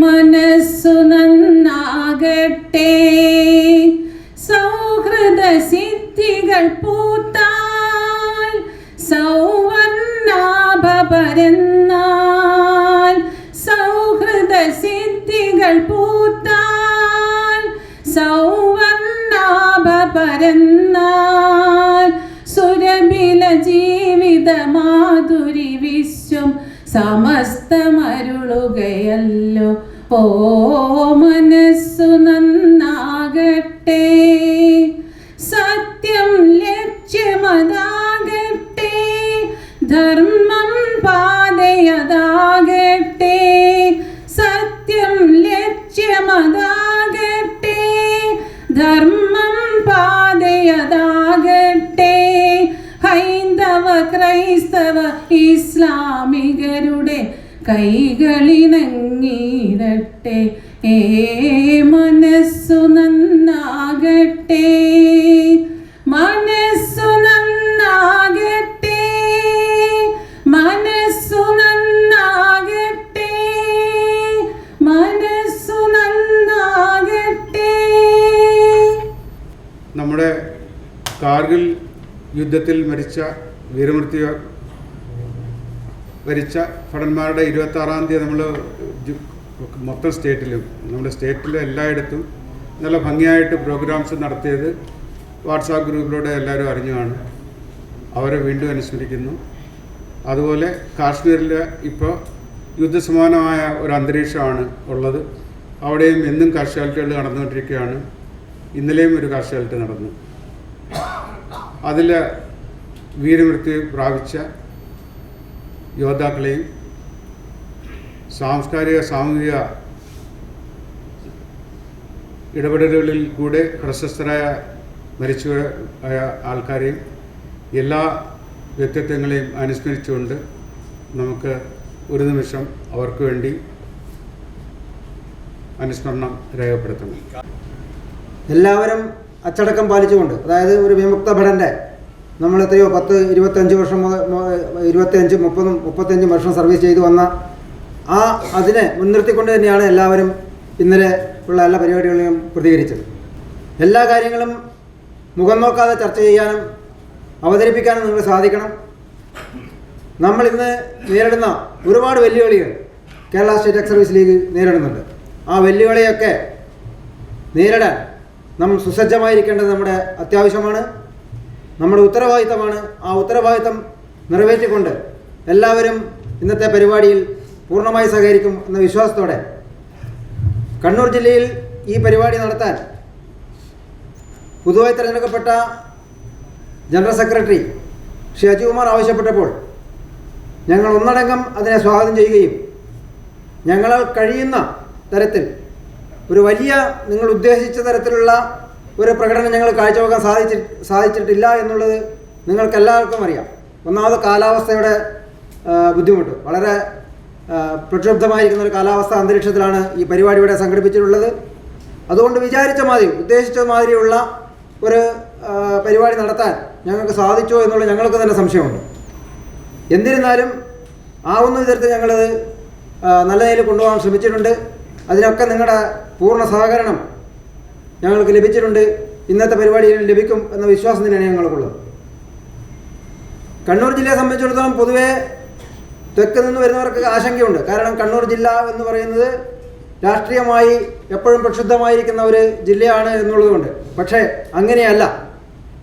മനസ്സു നന്നാകട്ടെ, സൗഹൃദ സിദ്ധികൾ പൂത്താൽ, സൗവർണാഭ പരന്നാൽ, സൗഹൃദ സിദ്ധികൾ പൂത്താൽ, സൗവർണാഭ പരന്നാൽ, സുരബില ജീവിത മാധുരി വിശ്വം സമസ്തമരുളുകയല്ലോ. ഓ മനസ്സു നന്നാകട്ടെ, സത്യം ലക്ഷ്യമതാകട്ടെ, ധർമ്മം പാതയതാകട്ടെ, സത്യം ലക്ഷ്യമതാകട്ടെ, ധർമ്മം പാതയതാകട്ടെ, ഹൈന്ദവ ക്രൈസ്തവ ഇസ്ലാമികരുടെ കൈകളിണങ്ങിയിടട്ടെ. മനസ്സു നന്നാകട്ടെ, മനസ്സു നന്നാകട്ടെ, മനസ്സു നന്നാകട്ടെ, മനസ്സു നന്നാകട്ടെ. നമ്മുടെ കാർഗിൽ യുദ്ധത്തിൽ മരിച്ച വീരമൃത്യു വരിച്ച ഭടന്മാരുടെ 26-ാം തീയതി നമ്മൾ മൊത്തം സ്റ്റേറ്റിലും നമ്മുടെ സ്റ്റേറ്റിലും എല്ലായിടത്തും നല്ല ഭംഗിയായിട്ട് പ്രോഗ്രാംസ് നടത്തിയത് വാട്സാപ്പ് ഗ്രൂപ്പിലൂടെ എല്ലാവരും അറിഞ്ഞുമാണ്. അവരെ വീണ്ടും അനുസ്മരിക്കുന്നു. അതുപോലെ കാശ്മീരിൽ ഇപ്പോൾ യുദ്ധസമാനമായ ഒരു അന്തരീക്ഷമാണ് ഉള്ളത്. അവിടെയും എന്നും കാഷ്വാലിറ്റികൾ നടന്നുകൊണ്ടിരിക്കുകയാണ്. ഇന്നലെയും ഒരു കാഷ്വാലിറ്റി നടന്നു. അതിൽ വീരമൃത്യു പ്രാപിച്ച യോദ്ധാക്കളെയും സാംസ്കാരിക സാമൂഹിക ഇടപെടലുകളിൽ കൂടെ പ്രശസ്തരായ മരിച്ചുപോയ ആൾക്കാരെയും എല്ലാ വ്യക്തിത്വങ്ങളെയും അനുസ്മരിച്ചുകൊണ്ട് നമുക്ക് ഒരു നിമിഷം അവർക്ക് വേണ്ടി അനുസ്മരണം രേഖപ്പെടുത്തണം. എല്ലാവരും അച്ചടക്കം പാലിച്ചുകൊണ്ട്, അതായത് ഒരു വിമുക്ത ഭടൻ്റെ നമ്മൾ എത്രയോ 10-25 വർഷം 25-30-35 വർഷം സർവീസ് ചെയ്തു വന്ന അതിനെ മുൻനിർത്തിക്കൊണ്ട് തന്നെയാണ് എല്ലാവരും ഇന്നലെ ഉള്ള എല്ലാ പരിപാടികളിലും പ്രതികരിച്ചത്. എല്ലാ കാര്യങ്ങളും മുഖം നോക്കാതെ ചർച്ച ചെയ്യാനും അവതരിപ്പിക്കാനും നിങ്ങൾക്ക് സാധിക്കണം. നമ്മൾ ഇന്ന് നേരിടുന്ന ഒരുപാട് വെല്ലുവിളികൾ Kerala state ex service league നേരിടുന്നുണ്ട്. ആ വെല്ലുവിളിയൊക്കെ നേരിടാൻ നമ്മൾ സുസജ്ജമായിരിക്കേണ്ടത് നമ്മുടെ അത്യാവശ്യമാണ്, നമ്മുടെ ഉത്തരവാദിത്തമാണ്. ആ ഉത്തരവാദിത്തം നിറവേറ്റിക്കൊണ്ട് എല്ലാവരും ഇന്നത്തെ പരിപാടിയിൽ പൂർണ്ണമായി സഹകരിക്കും എന്ന വിശ്വാസത്തോടെ കണ്ണൂർ ജില്ലയിൽ ഈ പരിപാടി നടത്താൻ പുതുതായി തിരഞ്ഞെടുക്കപ്പെട്ട ജനറൽ സെക്രട്ടറി ശ്രീ അജികുമാർ ആവശ്യപ്പെട്ടപ്പോൾ ഞങ്ങൾ ഒന്നടങ്കം അതിനെ സ്വാഗതം ചെയ്യുകയും ഞങ്ങളാൽ കഴിയുന്ന തരത്തിൽ ഒരു വലിയ നിങ്ങൾ ഉദ്ദേശിച്ച തരത്തിലുള്ള ഒരു പ്രകടനം ഞങ്ങൾ കാഴ്ചവെക്കാൻ സാധിച്ചിട്ടില്ല എന്നുള്ളത് നിങ്ങൾക്കെല്ലാവർക്കും അറിയാം. ഒന്നാമത് കാലാവസ്ഥയുടെ ബുദ്ധിമുട്ട്, വളരെ പ്രക്ഷുബ്ധമായിരിക്കുന്ന ഒരു കാലാവസ്ഥ അന്തരീക്ഷത്തിലാണ് ഈ പരിപാടി ഇവിടെ സംഘടിപ്പിച്ചിട്ടുള്ളത്. അതുകൊണ്ട് വിചാരിച്ച മാതിരി ഉദ്ദേശിച്ച മാതിരിയുള്ള ഒരു പരിപാടി നടത്താൻ ഞങ്ങൾക്ക് സാധിച്ചോ എന്നുള്ളത് ഞങ്ങൾക്ക് തന്നെ സംശയമുണ്ട്. എന്നിരുന്നാലും ആവുന്ന വിധത്തിൽ ഞങ്ങളത് നല്ല നിലയിൽ കൊണ്ടുപോകാൻ ശ്രമിച്ചിട്ടുണ്ട്. അതിനൊക്കെ നിങ്ങളുടെ പൂർണ്ണ സഹകരണം ഞങ്ങൾക്ക് ലഭിച്ചിട്ടുണ്ട്. ഇന്നത്തെ പരിപാടിയിൽ ലഭിക്കും എന്ന വിശ്വാസം തന്നെയാണ് ഞങ്ങൾക്കുള്ളത്. കണ്ണൂർ ജില്ലയെ സംബന്ധിച്ചിടത്തോളം പൊതുവേ തെക്ക് നിന്ന് വരുന്നവർക്ക് ആശങ്കയുണ്ട്. കാരണം കണ്ണൂർ ജില്ല എന്ന് പറയുന്നത് രാഷ്ട്രീയമായി എപ്പോഴും പ്രക്ഷുബ്ധമായിരിക്കുന്ന ഒരു ജില്ലയാണ് എന്നുള്ളതുകൊണ്ട്. പക്ഷേ അങ്ങനെയല്ല.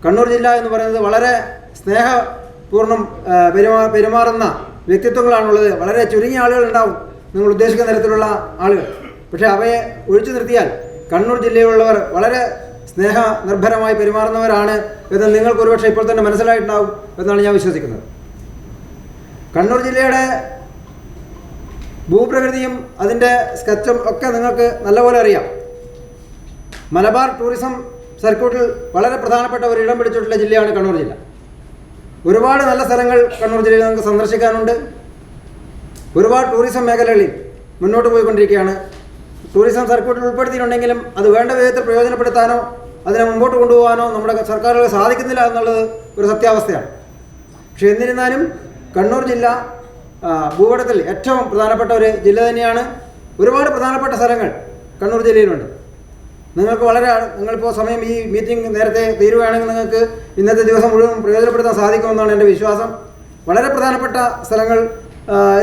കണ്ണൂർ ജില്ല എന്ന് പറയുന്നത് വളരെ സ്നേഹപൂർണ്ണം പെരുമാറുന്ന വ്യക്തിത്വങ്ങളാണുള്ളത്. വളരെ ചുരുങ്ങിയ ആളുകളുണ്ടാവും, നിങ്ങൾ ഉദ്ദേശിക്കുന്ന തരത്തിലുള്ള ആളുകൾ. പക്ഷേ അവയെ ഒഴിച്ചു നിർത്തിയാൽ കണ്ണൂർ ജില്ലയിലുള്ളവർ വളരെ സ്നേഹനിർഭരമായി പെരുമാറുന്നവരാണ് എന്ന് നിങ്ങൾക്ക് ഒരുപക്ഷെ ഇപ്പോൾ തന്നെ മനസ്സിലായിട്ടുണ്ടാവും എന്നാണ് ഞാൻ വിശ്വസിക്കുന്നത്. കണ്ണൂർ ജില്ലയുടെ ഭൂപ്രകൃതിയും അതിൻ്റെ സ്കെച്ചും ഒക്കെ നിങ്ങൾക്ക് നല്ലപോലെ അറിയാം. മലബാർ ടൂറിസം സർക്യൂട്ടിൽ വളരെ പ്രധാനപ്പെട്ട ഒരു ഇടം പിടിച്ചിട്ടുള്ള ജില്ലയാണ് കണ്ണൂർ ജില്ല. ഒരുപാട് നല്ല സ്ഥലങ്ങൾ കണ്ണൂർ ജില്ലയിൽ നമുക്ക് സന്ദർശിക്കാനുണ്ട്. ഒരുപാട് ടൂറിസം മേഖലകളിൽ മുന്നോട്ട് പോയിക്കൊണ്ടിരിക്കുകയാണ്. ടൂറിസം സർക്യൂട്ടിൽ ഉൾപ്പെടുത്തിയിട്ടുണ്ടെങ്കിലും അത് വേണ്ട വിധത്തിൽ പ്രയോജനപ്പെടുത്താനോ അതിനെ മുമ്പോട്ട് കൊണ്ടുപോകാനോ നമ്മുടെ സർക്കാരുകൾ സാധിക്കുന്നില്ല എന്നുള്ളത് ഒരു സത്യാവസ്ഥയാണ്. പക്ഷേ എന്നിരുന്നാലും കണ്ണൂർ ജില്ല ഭൂപടത്തിൽ ഏറ്റവും പ്രധാനപ്പെട്ട ഒരു ജില്ല തന്നെയാണ്. ഒരുപാട് പ്രധാനപ്പെട്ട സ്ഥലങ്ങൾ കണ്ണൂർ ജില്ലയിലുണ്ട്. നിങ്ങളിപ്പോൾ സമയം ഈ മീറ്റിംഗ് നേരത്തെ തീരുകയാണെങ്കിൽ നിങ്ങൾക്ക് ഇന്നത്തെ ദിവസം മുഴുവൻ പ്രയോജനപ്പെടുത്താൻ സാധിക്കുമെന്നാണ് എൻ്റെ വിശ്വാസം. വളരെ പ്രധാനപ്പെട്ട സ്ഥലങ്ങൾ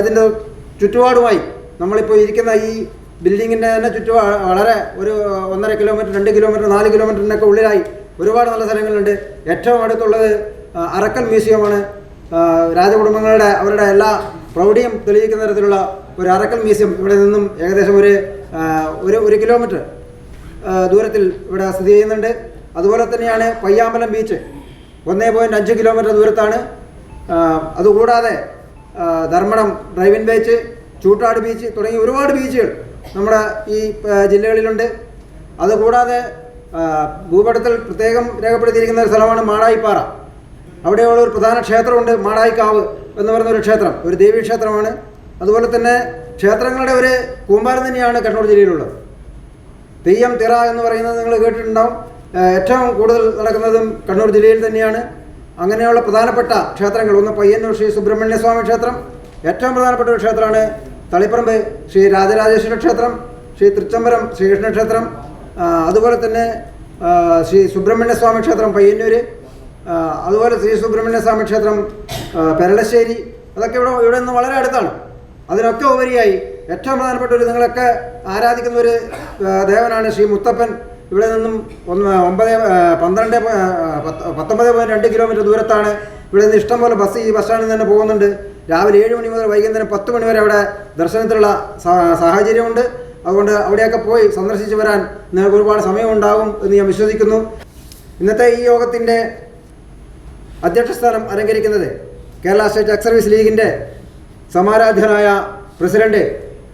ഇതിൻ്റെ ചുറ്റുപാടുമായി നമ്മളിപ്പോൾ ഇരിക്കുന്ന ഈ ബിൽഡിങ്ങിൻ്റെ തന്നെ വളരെ ഒരു 1.5 കിലോമീറ്റർ 2 കിലോമീറ്റർ 4 കിലോമീറ്ററിനൊക്കെ ഉള്ളിലായി ഒരുപാട് നല്ല സ്ഥലങ്ങളുണ്ട്. ഏറ്റവും അടുത്തുള്ളത് അറക്കൽ മ്യൂസിയമാണ്. രാജകുടുംബങ്ങളുടെ അവരുടെ എല്ലാ പ്രൗഢിയും തെളിയിക്കുന്ന തരത്തിലുള്ള ഒരു അറക്കൽ മ്യൂസിയം ഇവിടെ നിന്നും ഏകദേശം ഒരു കിലോമീറ്റർ ദൂരത്തിൽ ഇവിടെ സ്ഥിതി ചെയ്യുന്നുണ്ട്. അതുപോലെ തന്നെയാണ് പയ്യാമ്പലം ബീച്ച് 1.5 കിലോമീറ്റർ ദൂരത്താണ്. അതുകൂടാതെ Dharmadam drive-in beach, Choottad beach തുടങ്ങി ഒരുപാട് ബീച്ചുകൾ നമ്മുടെ ഈ ജില്ലകളിലുണ്ട്. അതുകൂടാതെ ഭൂപടത്തിൽ പ്രത്യേകം രേഖപ്പെടുത്തിയിരിക്കുന്ന ഒരു സ്ഥലമാണ് മാടായിപ്പാറ. അവിടെയുള്ള ഒരു പ്രധാന ക്ഷേത്രമുണ്ട്, മാടായിക്കാവ് എന്ന് പറയുന്നൊരു ക്ഷേത്രം, ഒരു ദേവീക്ഷേത്രമാണ്. അതുപോലെ തന്നെ ക്ഷേത്രങ്ങളുടെ ഒരു കൂമ്പാരം തന്നെയാണ് കണ്ണൂർ ജില്ലയിലുള്ളത്. തെയ്യം തിറ എന്ന് പറയുന്നത് നിങ്ങൾ കേട്ടിട്ടുണ്ടാവും. ഏറ്റവും കൂടുതൽ നടക്കുന്നതും കണ്ണൂർ ജില്ലയിൽ തന്നെയാണ്. അങ്ങനെയുള്ള പ്രധാനപ്പെട്ട ക്ഷേത്രങ്ങൾ, ഒന്ന് പയ്യന്നൂർ ശ്രീ സുബ്രഹ്മണ്യ സ്വാമി ക്ഷേത്രം, ഏറ്റവും പ്രധാനപ്പെട്ട ഒരു ക്ഷേത്രമാണ് തളിപ്പറമ്പ് ശ്രീ രാജരാജേശ്വര ക്ഷേത്രം, ശ്രീ തൃച്ചംബരം ശ്രീകൃഷ്ണ ക്ഷേത്രം, അതുപോലെ തന്നെ ശ്രീ സുബ്രഹ്മണ്യ സ്വാമി ക്ഷേത്രം പയ്യന്നൂർ, അതുപോലെ ശ്രീ സുബ്രഹ്മണ്യ സ്വാമി ക്ഷേത്രം പെരളശ്ശേരി. അതൊക്കെ ഇവിടെ നിന്ന് വളരെ അടുത്താണ്. അതിനൊക്കെ ഉപരിയായി ഏറ്റവും പ്രധാനപ്പെട്ട ഒരു നിങ്ങളൊക്കെ ആരാധിക്കുന്ന ഒരു ദേവനാണ് ശ്രീ മുത്തപ്പൻ. ഇവിടെ നിന്നും 19.2 കിലോമീറ്റർ ദൂരത്താണ്. ഇവിടെ നിന്ന് ഇഷ്ടംപോലെ ബസ് ഈ ബസ് സ്റ്റാൻഡിൽ തന്നെ പോകുന്നുണ്ട്. രാവിലെ 7 മണി മുതൽ വൈകുന്നേരം 10 മണി വരെ അവിടെ ദർശനത്തിലുള്ള സാഹചര്യമുണ്ട്. അതുകൊണ്ട് അവിടെയൊക്കെ പോയി സന്ദർശിച്ച് വരാൻ നിങ്ങൾക്ക് ഒരുപാട് സമയമുണ്ടാകും എന്ന് ഞാൻ വിശ്വസിക്കുന്നു. ഇന്നത്തെ ഈ യോഗത്തിൻ്റെ അധ്യക്ഷസ്ഥാനം അലങ്കരിക്കുന്നത് കേരള സ്റ്റേറ്റ് എക്സ് സർവീസ് ലീഗിൻ്റെ സമാരാധ്യനായ president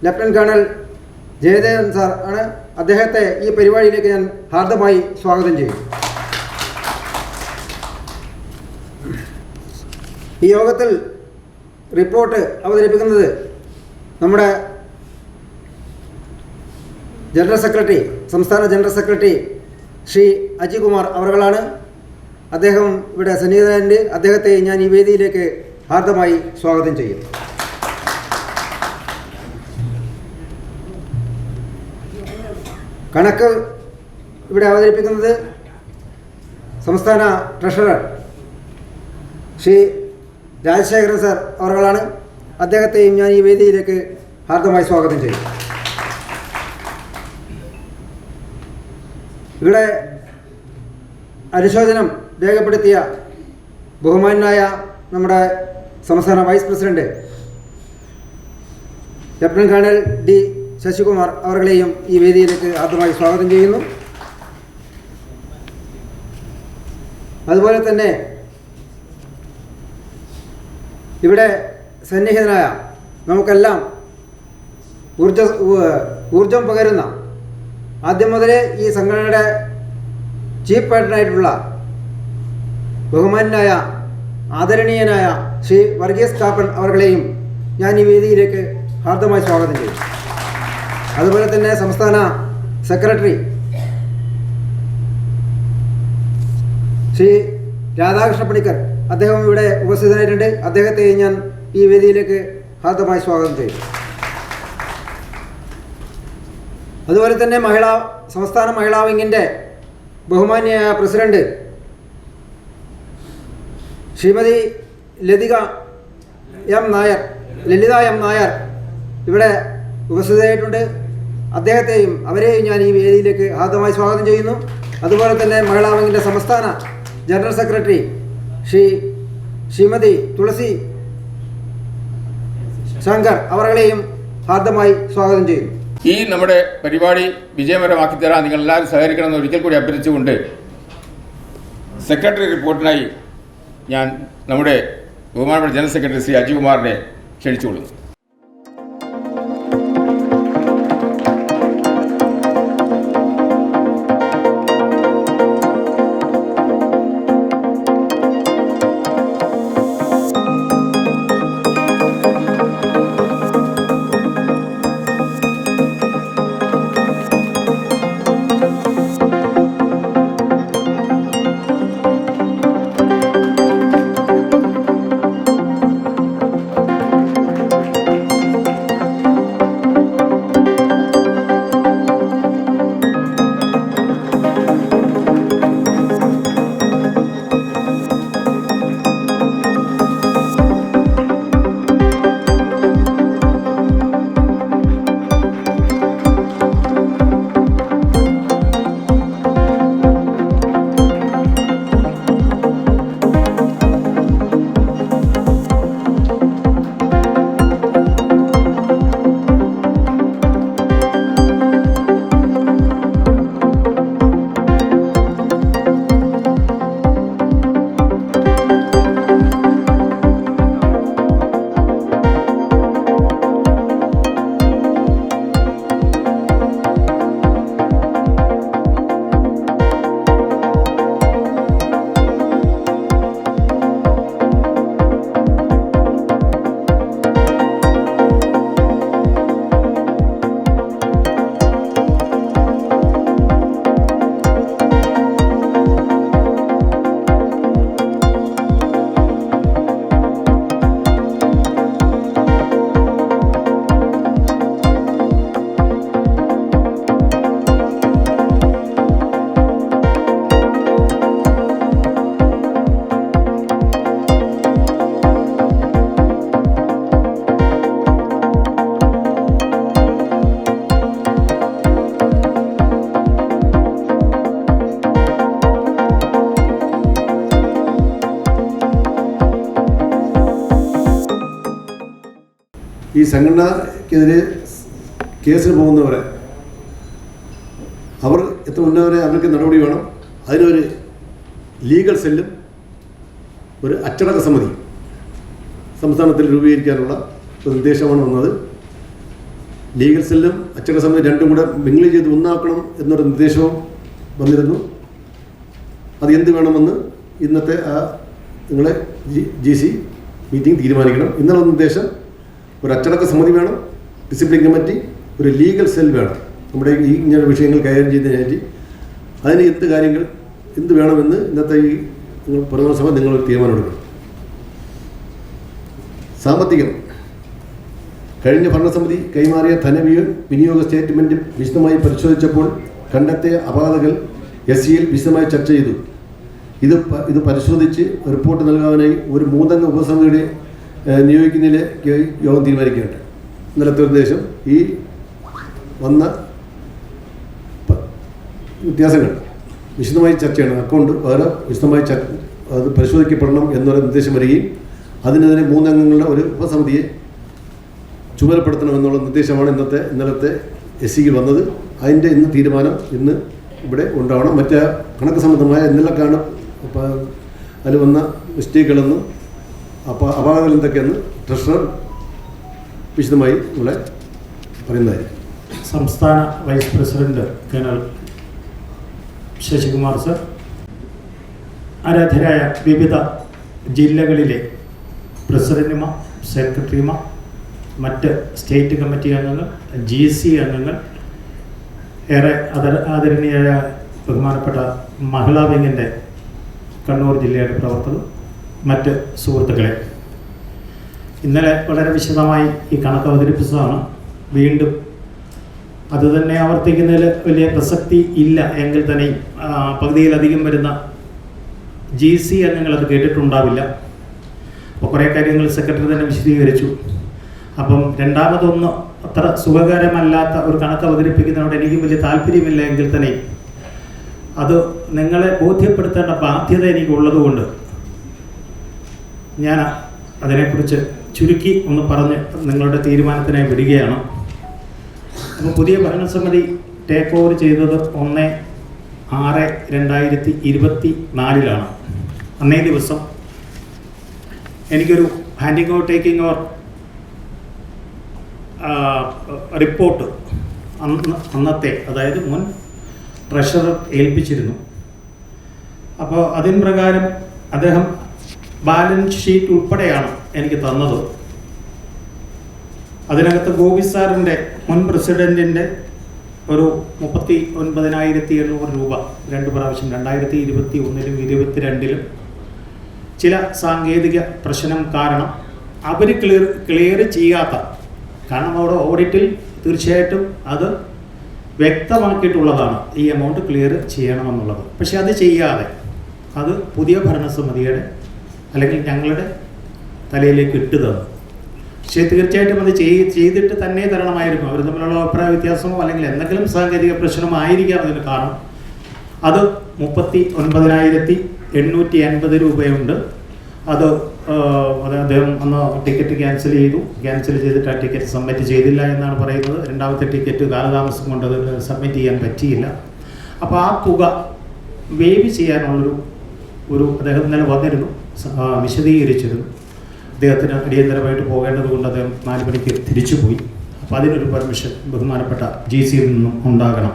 lieutenant colonel Jayadevan sir ആണ്. അദ്ദേഹത്തെ ഈ പരിപാടിയിലേക്ക് ഞാൻ ഹാർദമായി സ്വാഗതം ചെയ്യും. ഈ യോഗത്തിൽ റിപ്പോർട്ട് അവതരിപ്പിക്കുന്നത് നമ്മുടെ ജനറൽ സെക്രട്ടറി, സംസ്ഥാന ജനറൽ സെക്രട്ടറി ശ്രീ അജികുമാർ അവറുകളാണ്. അദ്ദേഹം ഇവിടെ സന്നിഹിതനുണ്ട്. അദ്ദേഹത്തെ ഞാൻ ഈ വേദിയിലേക്ക് ഹാർദമായി സ്വാഗതം ചെയ്യും. കണക്ക് ഇവിടെ അവതരിപ്പിക്കുന്നത് സംസ്ഥാന ട്രഷറർ ശ്രീ രാജശേഖരൻ സാർ അവറുകളാണ്. അദ്ദേഹത്തെയും ഞാൻ ഈ വേദിയിലേക്ക് ഹാർദമായി സ്വാഗതം ചെയ്യും. ഇവിടെ അനുശോചനം രേഖപ്പെടുത്തിയ ബഹുമാനായ നമ്മുടെ സംസ്ഥാന vice president lieutenant colonel D Sasikumar അവരുടെയും ഈ വേദിയിലേക്ക് ആദ്യമായി സ്വാഗതം ചെയ്യുന്നു. അതുപോലെ തന്നെ ഇവിടെ സന്നിഹിതനായ നമുക്കെല്ലാം ഊർജം പകരുന്ന, ആദ്യം മുതലേ ഈ സംഘടനയുടെ ചീഫ് പാർട്ടനായിട്ടുള്ള ബഹുമാനായ ആദരണീയനായ ശ്രീ വർഗീസ് കാപ്പൻ അവരുടെയും ഞാൻ ഈ വേദിയിലേക്ക് ഹാർദമായി സ്വാഗതം ചെയ്യും. അതുപോലെ തന്നെ സംസ്ഥാന സെക്രട്ടറി ശ്രീ രാധാകൃഷ്ണ പണിക്കർ, അദ്ദേഹം ഇവിടെ ഉപസ്ഥിതനായിട്ടുണ്ട്. അദ്ദേഹത്തെ ഞാൻ ഈ വേദിയിലേക്ക് ഹാർദമായി സ്വാഗതം ചെയ്യും. അതുപോലെ തന്നെ സംസ്ഥാന മഹിളാ വിങ്ങിൻ്റെ ബഹുമാന്യയായ പ്രസിഡന്റ് ശ്രീമതി ലളിത എം നായർ ഇവിടെ ഉപസ്ഥിതരായിട്ടുണ്ട്. അവരെയും ഞാൻ ഈ വേദിയിലേക്ക് ഹാർദമായി സ്വാഗതം ചെയ്യുന്നു. അതുപോലെ തന്നെ മഹിളാ വിങ്ങിൻ്റെ സംസ്ഥാന ജനറൽ സെക്രട്ടറി ശ്രീമതി തുളസി ശങ്കർ അവരെയും ഹാർദമായി സ്വാഗതം ചെയ്യുന്നു. ഈ നമ്മുടെ പരിപാടി വിജയകരമാക്കി തരാൻ നിങ്ങൾ എല്ലാവരും സഹകരിക്കണമെന്ന് ഒരിക്കൽ കൂടി അഭ്യർത്ഥിച്ചുകൊണ്ട് സെക്രട്ടറി റിപ്പോർട്ടിനായി ഞാൻ നമ്മുടെ ബഹുമാനപ്പെട്ട ജനറൽ സെക്രട്ടറി ശ്രീ അജികുമാറിനെ ക്ഷണിച്ചുകൊള്ളുന്നു. ഈ സംഘടനയ്ക്കെതിരെ കേസിന് പോകുന്നവരെ അവർ എത്ര ഉന്നതരെ അവർക്ക് നടപടി വേണം. അതിനൊരു ലീഗൽ സെല്ലും ഒരു അച്ചടക്ക സമിതി സംസ്ഥാനത്തിൽ രൂപീകരിക്കാനുള്ള ഒരു നിർദ്ദേശമാണ് വന്നത്. ലീഗൽ സെല്ലും അച്ചടക്ക സമിതി രണ്ടും കൂടെ മിംഗിൾ ചെയ്ത് ഒന്നാക്കണം എന്നൊരു നിർദ്ദേശവും വന്നിരുന്നു. അത് എന്ത് വേണമെന്ന് ഇന്നത്തെ നിങ്ങളെ GC മീറ്റിംഗ് തീരുമാനിക്കണം. ഇന്നലെ നിർദ്ദേശം ഒരു അച്ചടക്ക സമിതി വേണം, ഡിസിപ്ലിൻ കമ്മിറ്റി, ഒരു ലീഗൽ സെൽ വേണം നമ്മുടെ ഈ ഇങ്ങനെ വിഷയങ്ങൾ കൈകാര്യം ചെയ്യുന്നതിനായിട്ട്. അതിന് എന്ത് വേണമെന്ന് ഇന്നത്തെ ഈ പ്രഥമ സഭ നിങ്ങൾ തീരുമാനമെടുക്കണം. സാമ്പത്തികം കഴിഞ്ഞ ഭരണസമിതി കൈമാറിയ ധനവിനിയോഗ സ്റ്റേറ്റ്മെൻറ്റ് വിശദമായി പരിശോധിച്ചപ്പോൾ കണ്ടെത്തിയ അപാകതകൾ SCയിൽ വിശദമായി ചർച്ച ചെയ്തു. ഇത് പരിശോധിച്ച് റിപ്പോർട്ട് നൽകാനായി ഒരു 3 അംഗ ഉപസമിതിയുടെ നിയോഗിക്കുന്നതിലേക്ക് യോഗം തീരുമാനിക്കുകയുണ്ട്. ഇന്നലത്തെ നിർദ്ദേശം ഈ വന്ന വ്യത്യാസങ്ങൾ വിശദമായി ചർച്ച ചെയ്യണം. അക്കൗണ്ട് വേറെ വിശദമായി അത് പരിശോധിക്കപ്പെടണം എന്നൊരു നിർദ്ദേശം വരികയും അതിനെതിരെ 3 അംഗങ്ങളുടെ ഒരു ഉപസമിതിയെ ചുമതലപ്പെടുത്തണമെന്നുള്ള നിർദ്ദേശമാണ് ഇന്നലത്തെ SCയിൽ വന്നത്. അതിൻ്റെ തീരുമാനം ഇന്ന് ഇവിടെ ഉണ്ടാവണം. മറ്റേ കണക്ക് സംബന്ധമായ എന്തെല്ലാമാണ് അതിൽ വന്ന മിസ്റ്റേക്കുകളെന്നും അപാകതകൾ എന്തൊക്കെയെന്ന് ട്രഷറർ വിശദമായി ഇവിടെ പറയുന്നതായിരിക്കും. സംസ്ഥാന vice president colonel Sasikumar sir, ആരാധ്യരായ വിവിധ ജില്ലകളിലെ പ്രസിഡന്റുമാർ, സെക്രട്ടറിമാർ, മറ്റ് സ്റ്റേറ്റ് കമ്മിറ്റി അംഗങ്ങൾ, GC അംഗങ്ങൾ, ഏറെ ആദരണീയരായ ബഹുമാനപ്പെട്ട മഹിളാ വിങ്ങിൻ്റെ കണ്ണൂർ ജില്ലയുടെ പ്രവർത്തകർ, മറ്റ് സുഹൃത്തുക്കളെ, ഇന്നലെ വളരെ വിശദമായി ഈ കണക്ക് അവതരിപ്പിച്ചതാണ്. വീണ്ടും അതുതന്നെ ആവർത്തിക്കുന്നതിൽ വലിയ പ്രസക്തി ഇല്ല എങ്കിൽ തന്നെയും പകുതിയിലധികം വരുന്ന GC അംഗങ്ങളത് കേട്ടിട്ടുണ്ടാവില്ല. അപ്പോൾ കുറേ കാര്യങ്ങൾ സെക്രട്ടറി തന്നെ വിശദീകരിച്ചു. അപ്പം രണ്ടാമതൊന്ന് അത്ര സുഖകരമല്ലാത്ത ഒരു കണക്ക് അവതരിപ്പിക്കുന്നതിനോട് എനിക്കും വലിയ താല്പര്യമില്ല എങ്കിൽ തന്നെയും അത് നിങ്ങളെ ബോധ്യപ്പെടുത്തേണ്ട ബാധ്യത എനിക്കുള്ളതുകൊണ്ട് ഞാൻ അതിനെക്കുറിച്ച് ചുരുക്കി ഒന്ന് പറഞ്ഞ് നിങ്ങളുടെ തീരുമാനത്തിനായി വിടുകയാണ്. അപ്പോൾ പുതിയ ഭരണസമിതി ടേക്ക് ഓവർ ചെയ്തത് 1/6/2024 അന്നേ ദിവസം എനിക്കൊരു handing over taking over report അന്നത്തെ അതായത് മുൻ ട്രഷറർ ഏൽപ്പിച്ചിരുന്നു. അപ്പോൾ അതിന് പ്രകാരം അദ്ദേഹം ബാലൻസ് ഷീറ്റ് ഉൾപ്പെടെയാണ് എനിക്ക് തന്നത്. അതിനകത്ത് ഗോപി സാറിൻ്റെ മുൻ പ്രസിഡൻറ്റിൻ്റെ ഒരു 39,700 രൂപ 2 പ്രാവശ്യം 2021-ലും 2022-ലും ചില സാങ്കേതിക പ്രശ്നം കാരണം അവർ ക്ലിയർ ചെയ്യാത്ത, കാരണം അവിടെ ഓഡിറ്റിൽ തീർച്ചയായിട്ടും അത് വ്യക്തമാക്കിയിട്ടുള്ളതാണ് ഈ എമൗണ്ട് ക്ലിയർ ചെയ്യണമെന്നുള്ളത്. പക്ഷെ അത് ചെയ്യാതെ അത് പുതിയ ഭരണസമിതിയുടെ അല്ലെങ്കിൽ ഞങ്ങളുടെ തലയിലേക്ക് ഇട്ട് തന്നു. പക്ഷേ തീർച്ചയായിട്ടും അത് ചെയ്തിട്ട് തന്നെ തരണമായിരുന്നു. അവർ തമ്മിലുള്ള അഭിപ്രായ വ്യത്യാസമോ അല്ലെങ്കിൽ എന്തെങ്കിലും സാങ്കേതിക പ്രശ്നമോ ആയിരിക്കാം അതിന് കാരണം. അത് 39,880 രൂപയുണ്ട്. അത് അദ്ദേഹം അന്ന് ടിക്കറ്റ് ക്യാൻസൽ ചെയ്തിട്ട് ആ ടിക്കറ്റ് സബ്മിറ്റ് ചെയ്തില്ല എന്നാണ് പറയുന്നത്. രണ്ടാമത്തെ ടിക്കറ്റ് കാലതാമസം കൊണ്ട് അത് സബ്മിറ്റ് ചെയ്യാൻ പറ്റിയില്ല. അപ്പോൾ ആ തുക വേവ് ചെയ്യാനുള്ളൊരു അദ്ദേഹം ഇന്നലെ വന്നിരുന്നു, വിശദീകരിച്ചിരുന്നു. അദ്ദേഹത്തിന് അടിയന്തരമായിട്ട് പോകേണ്ടത് കൊണ്ട് അദ്ദേഹം 4 മണിക്ക് തിരിച്ചുപോയി. അപ്പോൾ അതിനൊരു പെർമിഷൻ ബഹുമാനപ്പെട്ട GCയിൽ നിന്നും ഉണ്ടാകണം.